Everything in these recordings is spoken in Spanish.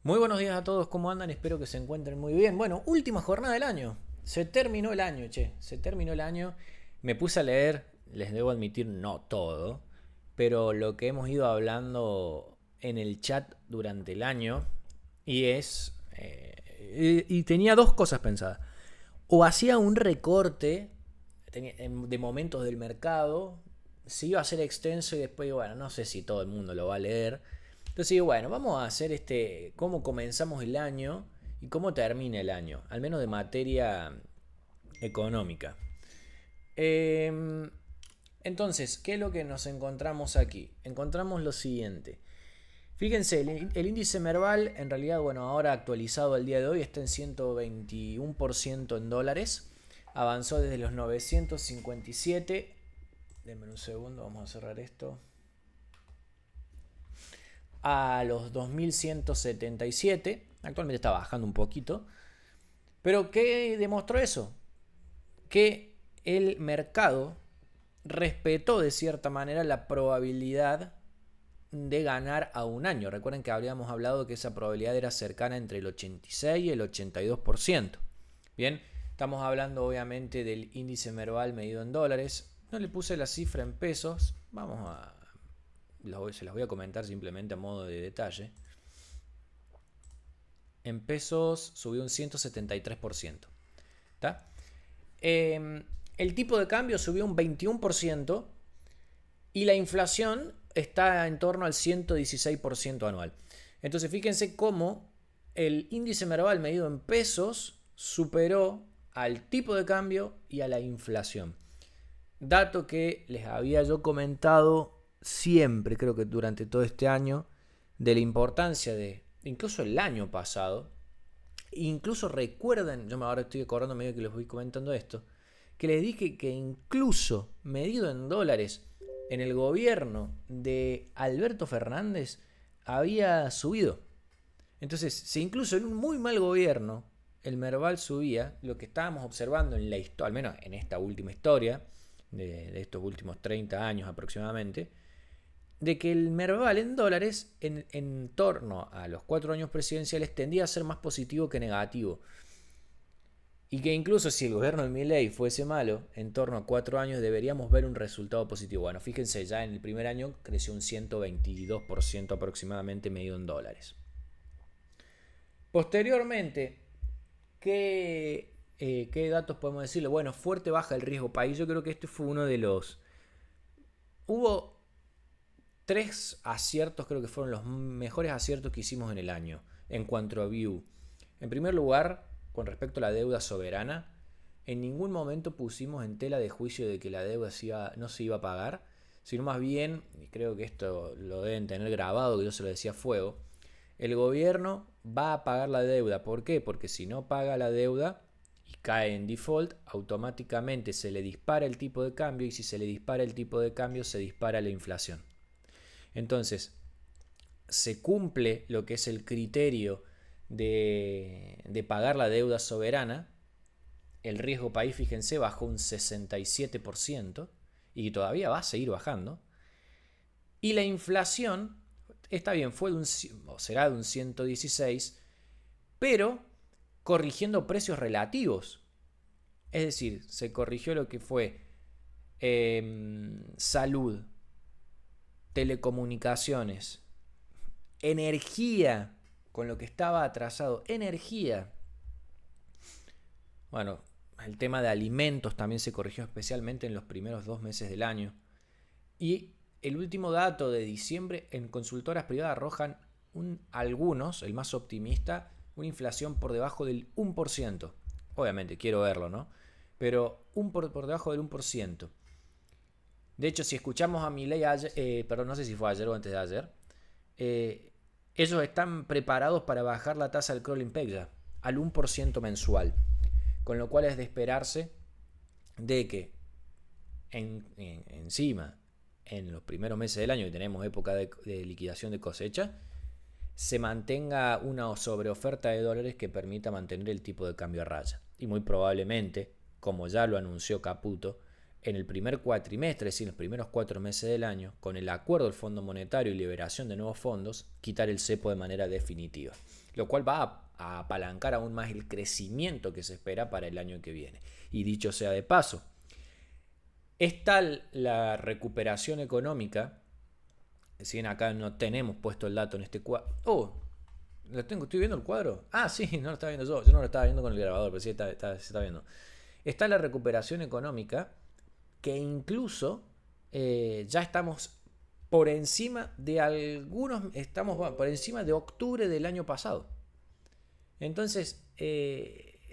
Muy buenos días a todos, ¿cómo andan? Espero que se encuentren muy bien. Bueno, última jornada del año. Se terminó el año, che. Se terminó el año. Me puse a leer, les debo admitir, no todo, pero lo que hemos ido hablando en el chat durante el año. Y es. Y tenía dos cosas pensadas. O hacía un recorte de momentos del mercado. Si iba a ser extenso y después, bueno, no sé si todo el mundo lo va a leer. Entonces digo, bueno, vamos a hacer cómo comenzamos el año y cómo termina el año, al menos de materia económica. Eh, entonces, ¿qué es lo que nos encontramos aquí? Encontramos lo siguiente. Fíjense, el índice Merval, en realidad, bueno, ahora actualizado al día de hoy, está en 121% en dólares. Avanzó desde los 957. Denme un segundo, vamos a cerrar esto. A los 2177. Actualmente está bajando un poquito. Pero ¿qué demostró eso? Que el mercado respetó de cierta manera la probabilidad de ganar a un año. Recuerden que habíamos hablado que esa probabilidad era cercana entre el 86 y el 82%. Bien, estamos hablando obviamente del índice Merval medido en dólares. No le puse la cifra en pesos. Se las voy a comentar simplemente a modo de detalle. En pesos subió un 173%. ¿Está? El tipo de cambio subió un 21% y la inflación está en torno al 116% anual. Entonces fíjense cómo el índice Merval medido en pesos superó al tipo de cambio y a la inflación. Dato que les había yo comentado siempre, creo que durante todo este año, de la importancia de, incluso el año pasado, incluso recuerden, yo ahora estoy acordando medio que les voy comentando esto, que les dije que incluso medido en dólares en el gobierno de Alberto Fernández había subido. Entonces, si incluso en un muy mal gobierno el Merval subía, lo que estábamos observando en la historia, al menos en esta última historia, de estos últimos 30 años aproximadamente, de que el Merval en dólares en torno a los 4 años presidenciales tendía a ser más positivo que negativo. Y que incluso si el gobierno de Milei fuese malo, en torno a 4 años deberíamos ver un resultado positivo. Bueno, fíjense, ya en el primer año creció un 122% aproximadamente medido en dólares. Posteriormente, ¿qué datos podemos decirle? Bueno, fuerte baja el riesgo país. Yo creo que este fue uno de los... Hubo 3 aciertos, creo que fueron los mejores aciertos que hicimos en el año en cuanto a view. En primer lugar, con respecto a la deuda soberana, en ningún momento pusimos en tela de juicio de que la deuda no se iba a pagar, sino más bien, y creo que esto lo deben tener grabado, que yo se lo decía a fuego, el gobierno va a pagar la deuda. ¿Por qué? Porque si no paga la deuda y cae en default, automáticamente se le dispara el tipo de cambio y si se le dispara el tipo de cambio se dispara la inflación. Entonces, se cumple lo que es el criterio de pagar la deuda soberana. El riesgo país, fíjense, bajó un 67% y todavía va a seguir bajando. Y la inflación, está bien, será de un 116, pero corrigiendo precios relativos. Es decir, se corrigió lo que fue salud, telecomunicaciones, energía, con lo que estaba atrasado, energía. Bueno, el tema de alimentos también se corrigió especialmente en los primeros 2 meses del año. Y el último dato de diciembre en consultoras privadas arrojan algunos, el más optimista, una inflación por debajo del 1%. Obviamente, quiero verlo, ¿no? Pero por debajo del 1%. De hecho, si escuchamos a Milei ayer, perdón, no sé si fue ayer o antes de ayer, eh, ellos están preparados para bajar la tasa del crawling peg ya al 1% mensual. Con lo cual es de esperarse de que encima, en los primeros meses del año, que tenemos época de liquidación de cosecha, se mantenga una sobreoferta de dólares que permita mantener el tipo de cambio a raya. Y muy probablemente, como ya lo anunció Caputo, en el primer cuatrimestre, es decir, en los primeros 4 meses del año, con el acuerdo del Fondo Monetario y liberación de nuevos fondos, quitar el cepo de manera definitiva, lo cual va a apalancar aún más el crecimiento que se espera para el año que viene. Y dicho sea de paso, es tal la recuperación económica, si bien acá no tenemos puesto el dato en este cuadro. ¿Estoy viendo el cuadro? Ah, sí, no lo estaba viendo yo no lo estaba viendo con el grabador, pero sí se está viendo. Está la recuperación económica, que incluso ya estamos por encima de estamos por encima de octubre del año pasado. Entonces,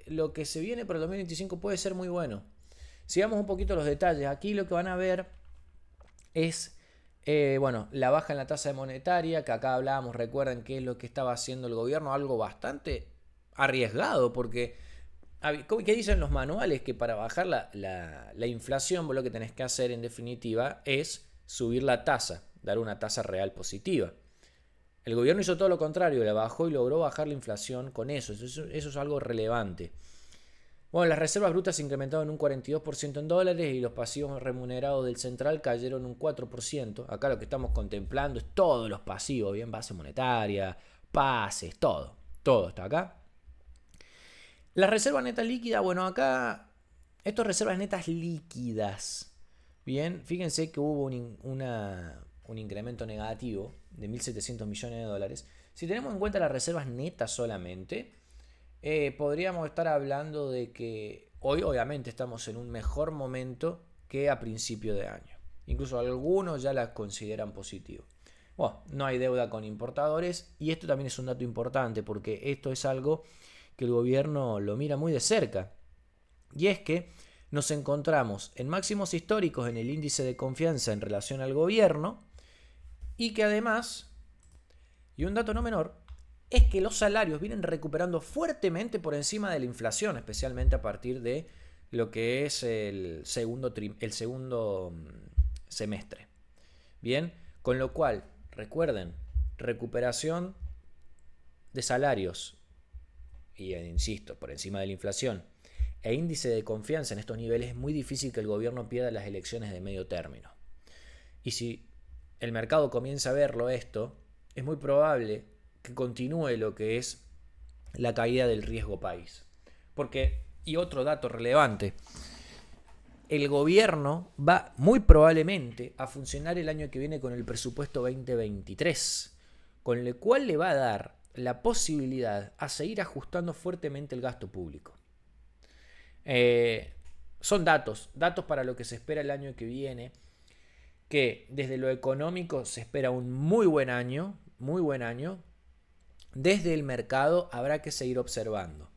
lo que se viene para el 2025 puede ser muy bueno. Sigamos un poquito los detalles. Aquí lo que van a ver es la baja en la tasa monetaria, que acá hablábamos, recuerden qué es lo que estaba haciendo el gobierno, algo bastante arriesgado, porque ¿qué dicen los manuales? Que para bajar la inflación, vos lo que tenés que hacer en definitiva es subir la tasa, dar una tasa real positiva. El gobierno hizo todo lo contrario, la bajó y logró bajar la inflación con eso es algo relevante. Bueno, las reservas brutas se incrementaron un 42% en dólares y los pasivos remunerados del central cayeron un 4%. Acá lo que estamos contemplando es todos los pasivos, bien, base monetaria, pases, todo está acá. Las reservas netas líquidas, bueno, acá, estas reservas netas líquidas, bien, fíjense que hubo un incremento negativo de 1.700 millones de dólares. Si tenemos en cuenta las reservas netas solamente, podríamos estar hablando de que hoy obviamente estamos en un mejor momento que a principio de año. Incluso algunos ya las consideran positivo. Bueno, no hay deuda con importadores y esto también es un dato importante porque esto es algo que el gobierno lo mira muy de cerca. Y es que nos encontramos en máximos históricos en el índice de confianza en relación al gobierno y que además, y un dato no menor, es que los salarios vienen recuperando fuertemente por encima de la inflación, especialmente a partir de lo que es el segundo semestre. Bien, con lo cual, recuerden, recuperación de salarios, y insisto, por encima de la inflación, e índice de confianza en estos niveles, es muy difícil que el gobierno pierda las elecciones de medio término. Y si el mercado comienza a verlo esto, es muy probable que continúe lo que es la caída del riesgo país. Porque, y otro dato relevante, el gobierno va muy probablemente a funcionar el año que viene con el presupuesto 2023, con el cual le va a dar la posibilidad a seguir ajustando fuertemente el gasto público. Son datos para lo que se espera el año que viene, que desde lo económico se espera un muy buen año. Desde el mercado habrá que seguir observando.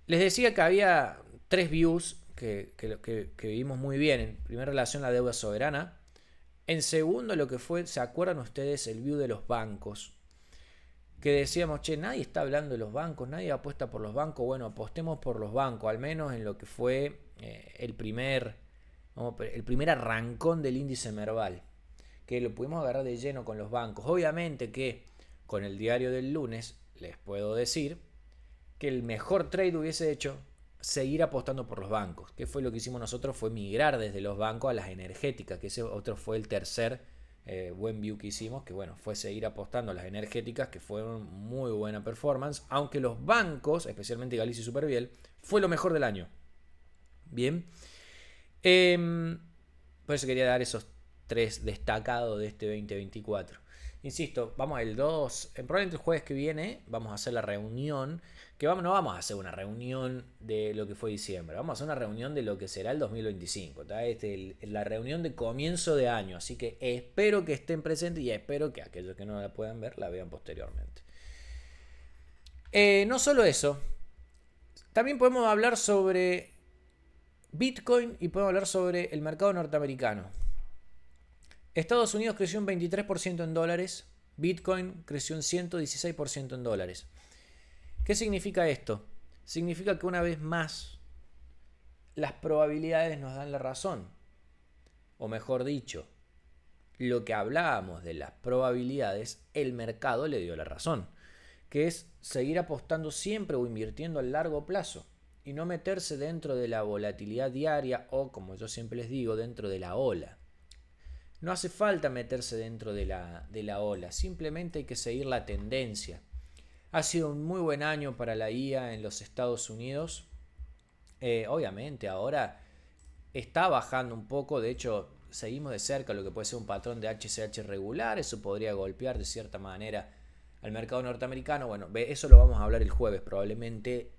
Les decía que había 3 views que vimos muy bien. En primera relación, la deuda soberana. En segundo, lo que fue, ¿se acuerdan ustedes? El view de los bancos. Que decíamos, nadie está hablando de los bancos, nadie apuesta por los bancos. Bueno, apostemos por los bancos, al menos en lo que fue el primer arrancón del índice Merval, que lo pudimos agarrar de lleno con los bancos. Obviamente que con el diario del lunes les puedo decir que el mejor trade hubiese hecho seguir apostando por los bancos. ¿Qué fue lo que hicimos nosotros? Fue migrar desde los bancos a las energéticas, que ese otro fue el tercer buen view que hicimos, que bueno, fue seguir apostando a las energéticas, que fueron muy buena performance, aunque los bancos, especialmente Galicia y Superviel, fue lo mejor del año. Bien, por eso quería dar esos 3 destacados de este 2024. Insisto, vamos el 2, probablemente el jueves que viene vamos a hacer la reunión, que no vamos a hacer una reunión de lo que fue diciembre, vamos a hacer una reunión de lo que será el 2025, la reunión de comienzo de año, así que espero que estén presentes y espero que aquellos que no la puedan ver la vean posteriormente. No solo eso, también podemos hablar sobre Bitcoin y podemos hablar sobre el mercado norteamericano. Estados Unidos creció un 23% en dólares, Bitcoin creció un 116% en dólares. ¿Qué significa esto? Significa que una vez más las probabilidades nos dan la razón. O mejor dicho, lo que hablábamos de las probabilidades, el mercado le dio la razón. Que es seguir apostando siempre o invirtiendo a largo plazo. y no meterse dentro de la volatilidad diaria o, como yo siempre les digo, dentro de la ola. No hace falta meterse dentro de la ola, simplemente hay que seguir la tendencia. Ha sido un muy buen año para la IA en los Estados Unidos. Obviamente ahora está bajando un poco, de hecho seguimos de cerca lo que puede ser un patrón de HCH regular, eso podría golpear de cierta manera al mercado norteamericano. Bueno, eso lo vamos a hablar el jueves probablemente.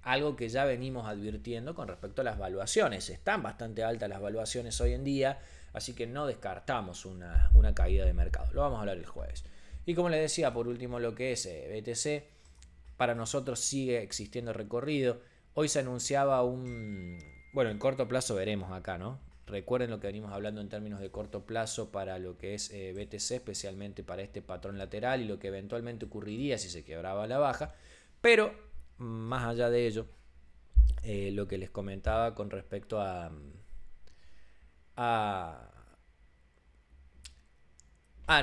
Algo que ya venimos advirtiendo con respecto a las valuaciones. Están bastante altas las valuaciones hoy en día, así que no descartamos una caída de mercado. Lo vamos a hablar el jueves. Y como les decía, por último lo que es BTC, para nosotros sigue existiendo recorrido. Hoy se anunciaba bueno, en corto plazo veremos acá, ¿no? Recuerden lo que venimos hablando en términos de corto plazo para lo que es BTC, especialmente para este patrón lateral y lo que eventualmente ocurriría si se quebraba la baja. Pero más allá de ello, lo que les comentaba con respecto a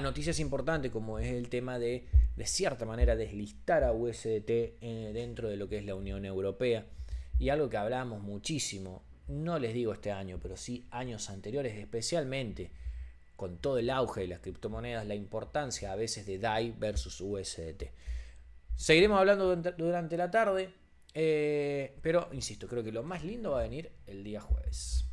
noticias importantes como es el tema de cierta manera deslistar a USDT dentro de lo que es la Unión Europea, y algo que hablamos muchísimo, no les digo este año, pero sí años anteriores, especialmente con todo el auge de las criptomonedas, la importancia a veces de DAI versus USDT. Seguiremos hablando durante la tarde, pero insisto, creo que lo más lindo va a venir el día jueves.